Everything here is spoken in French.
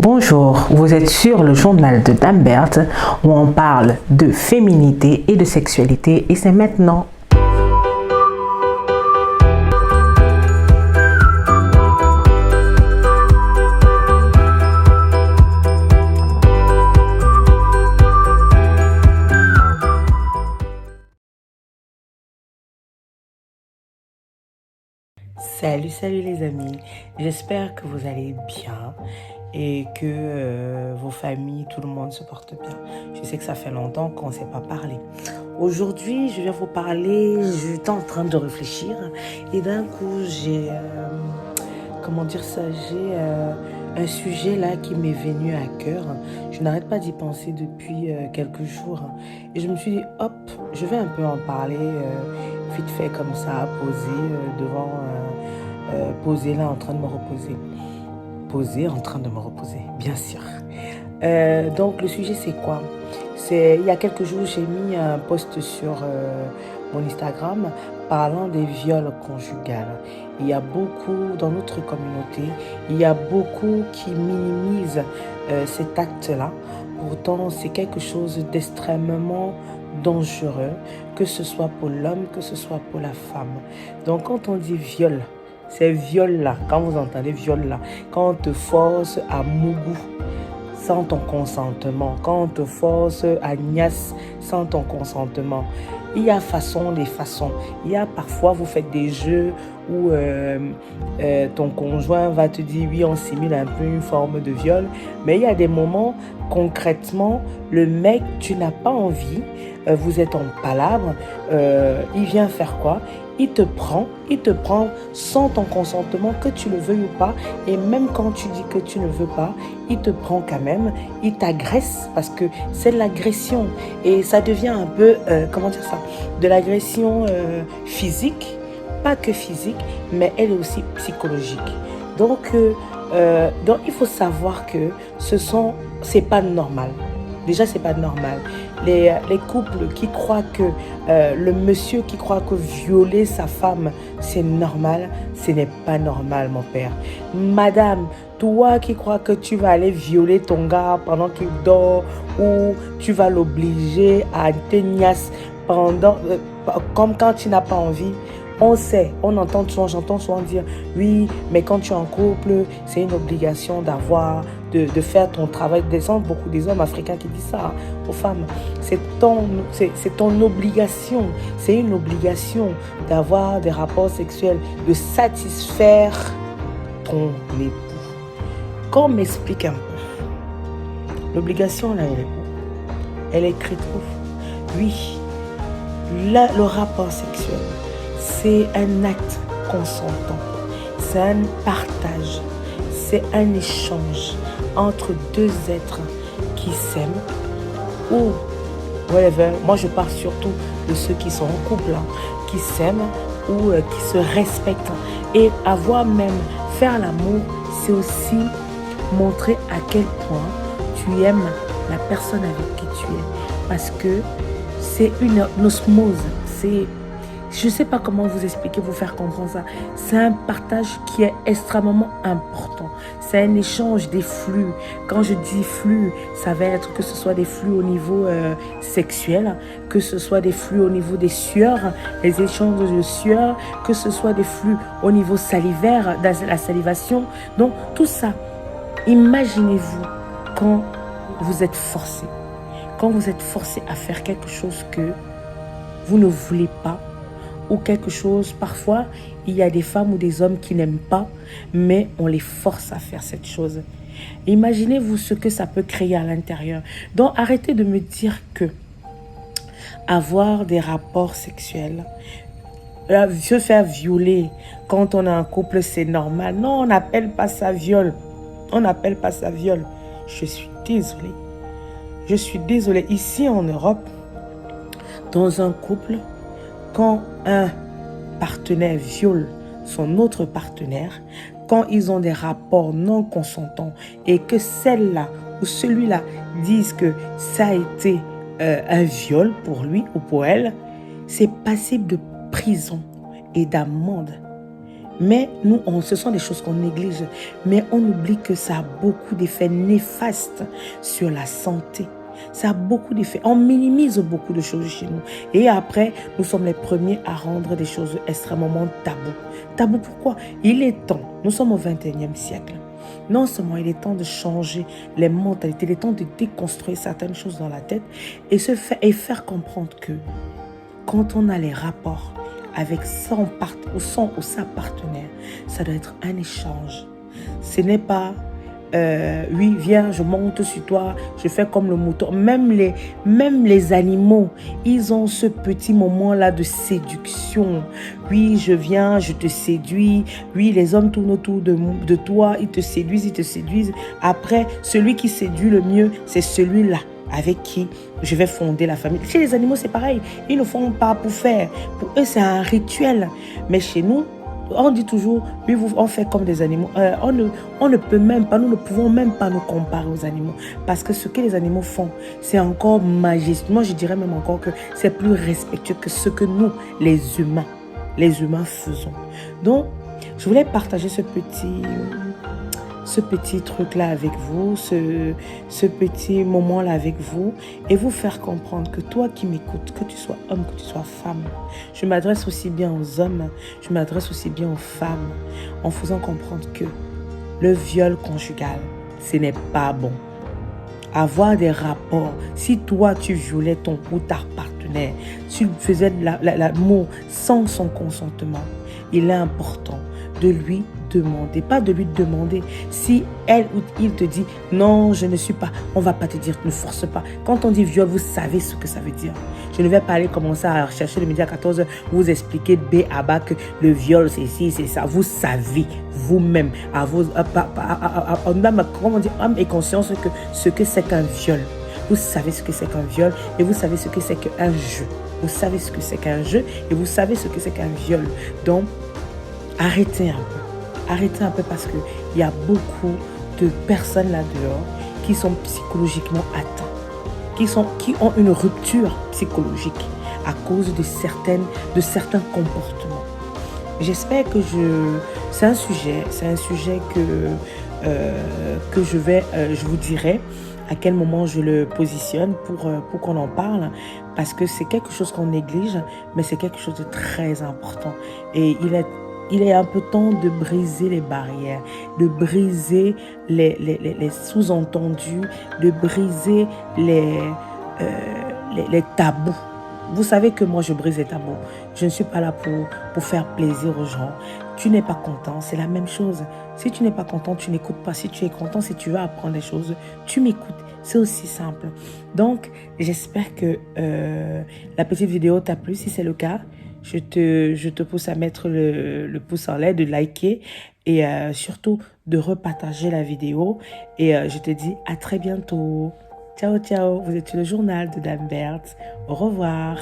Bonjour, vous êtes sur le journal de Dame Berthe où on parle de féminité et de sexualité et c'est maintenant. Salut les amis, j'espère que vous allez bien et que vos familles, tout le monde se porte bien. Je sais que ça fait longtemps qu'on ne s'est pas parlé. Aujourd'hui, je viens vous parler, j'étais en train de réfléchir et d'un coup, j'ai un sujet là qui m'est venu à cœur. Je n'arrête pas d'y penser depuis quelques jours et je me suis dit, hop, je vais un peu en parler vite fait comme ça, posé là en train de me reposer. Posé en train de me reposer, bien sûr. Donc le sujet c'est quoi? Il y a quelques jours j'ai mis un post sur mon Instagram parlant des viols conjugales. Il y a beaucoup dans notre communauté, il y a beaucoup qui minimisent cet acte-là. Pourtant c'est quelque chose d'extrêmement dangereux, que ce soit pour l'homme, que ce soit pour la femme. Donc quand on dit viol, c'est viol là, quand vous entendez viol là, quand on te force à mougou sans ton consentement, quand on te force à niasse sans ton consentement. Il y a des façons. Il y a parfois, vous faites des jeux où ton conjoint va te dire oui, on simule un peu une forme de viol. Mais il y a des moments, concrètement, le mec, tu n'as pas envie, vous êtes en palabre, il vient faire quoi? Il te prend sans ton consentement, que tu le veuilles ou pas. Et même quand tu dis que tu ne veux pas, il te prend quand même. Il t'agresse parce que c'est de l'agression. Et ça devient un peu, de l'agression physique. Pas que physique, mais elle est aussi psychologique. Donc il faut savoir que c'est pas normal. Déjà, c'est pas normal. Les couples qui croient que le monsieur qui croit que violer sa femme, c'est normal, ce n'est pas normal, mon père. Madame, toi qui crois que tu vas aller violer ton gars pendant qu'il dort ou tu vas l'obliger à te niasse comme quand tu n'as pas envie. On sait, j'entends souvent dire oui, mais quand tu es en couple, c'est une obligation de faire ton travail. Beaucoup des hommes africains qui disent ça aux femmes. C'est ton obligation, c'est une obligation d'avoir des rapports sexuels, de satisfaire ton époux. Qu'on m'explique un peu. L'obligation, là, elle est écrite où? Oui, là, le rapport sexuel. C'est un acte consentant, c'est un partage, c'est un échange entre deux êtres qui s'aiment ou whatever. Moi, je parle surtout de ceux qui sont en couple, qui s'aiment ou qui se respectent. Et faire l'amour, c'est aussi montrer à quel point tu aimes la personne avec qui tu es. Parce que c'est une osmose, je ne sais pas comment vous expliquer, vous faire comprendre ça. C'est un partage qui est extrêmement important. C'est un échange des flux. Quand je dis flux, ça va être que ce soit des flux au niveau sexuel, que ce soit des flux au niveau des sueurs, les échanges de sueurs, que ce soit des flux au niveau salivaire, la salivation. Donc tout ça, imaginez-vous quand vous êtes forcé. Quand vous êtes forcé à faire quelque chose que vous ne voulez pas, ou quelque chose, parfois, il y a des femmes ou des hommes qui n'aiment pas, mais on les force à faire cette chose. Imaginez-vous ce que ça peut créer à l'intérieur. Donc, arrêtez de me dire que avoir des rapports sexuels, se faire violer quand on est en couple, c'est normal. Non, on n'appelle pas ça viol. On n'appelle pas ça viol. Je suis désolée. Je suis désolée. Ici, en Europe, dans un couple, quand un partenaire viole son autre partenaire, quand ils ont des rapports non consentants et que celle-là ou celui-là disent que ça a été un viol pour lui ou pour elle, c'est passible de prison et d'amende. Mais nous, ce sont des choses qu'on néglige. Mais on oublie que ça a beaucoup d'effets néfastes sur la santé. Ça a beaucoup d'effets. On minimise beaucoup de choses chez nous. Et après, nous sommes les premiers à rendre des choses extrêmement tabous. Tabou pourquoi? Il est temps. Nous sommes au 21e siècle. Non seulement il est temps de changer les mentalités, il est temps de déconstruire certaines choses dans la tête et faire comprendre que quand on a les rapports avec son ou sa partenaire, ça doit être un échange. Ce n'est pas oui, viens, je monte sur toi, je fais comme le mouton. Même les animaux, ils ont ce petit moment-là de séduction. Oui, je viens, je te séduis. Oui, les hommes tournent autour de toi, ils te séduisent, ils te séduisent. Après, celui qui séduit le mieux, c'est celui-là avec qui je vais fonder la famille. Chez les animaux, c'est pareil. Ils ne font pas pour faire. Pour eux, c'est un rituel. Mais chez nous, on dit toujours, oui, on fait comme des animaux. On ne peut même pas, nous ne pouvons même pas nous comparer aux animaux. Parce que ce que les animaux font, c'est encore majestueux. Moi, je dirais même encore que c'est plus respectueux que ce que nous, les humains faisons. Donc, je voulais partager ce petit truc-là avec vous, ce petit moment-là avec vous et vous faire comprendre que toi qui m'écoutes, que tu sois homme, que tu sois femme, je m'adresse aussi bien aux hommes, je m'adresse aussi bien aux femmes en faisant comprendre que le viol conjugal, ce n'est pas bon. Avoir des rapports, si toi tu violais ton ou ta partenaire, tu faisais l'amour sans son consentement, il est important de lui demander, pas de lui demander si elle ou il te dit non, je ne suis pas, on va pas te dire, ne force pas. Quand on dit viol, vous savez ce que ça veut dire. Je ne vais pas aller commencer à chercher le midi à 14h, vous expliquer B à bas que le viol c'est ci, c'est ça. Vous savez vous-même, comment dire, âme et conscience que ce que c'est qu'un viol. Vous savez ce que c'est qu'un viol et vous savez ce que c'est qu'un jeu. Vous savez ce que c'est qu'un jeu et vous savez ce que c'est qu'un viol. Donc, arrêtez un peu. Arrêtez un peu parce qu'il y a beaucoup de personnes là-dehors qui sont psychologiquement atteintes, qui ont une rupture psychologique à cause de certains comportements. J'espère que c'est un sujet que je vous dirai à quel moment je le positionne pour qu'on en parle, parce que c'est quelque chose qu'on néglige, mais c'est quelque chose de très important. Et il est un peu temps de briser les barrières, de briser les sous-entendus, de briser les tabous. Vous savez que moi, je brise les tabous. Je ne suis pas là pour faire plaisir aux gens. Tu n'es pas content, c'est la même chose. Si tu n'es pas content, tu n'écoutes pas. Si tu es content, si tu veux apprendre des choses, tu m'écoutes. C'est aussi simple. Donc, j'espère que la petite vidéo t'a plu. Si c'est le cas, je te pousse à mettre le pouce en l'air, de liker et surtout de repartager la vidéo. Et je te dis à très bientôt. Ciao, ciao. Vous êtes sur le journal de Dame Berthe. Au revoir.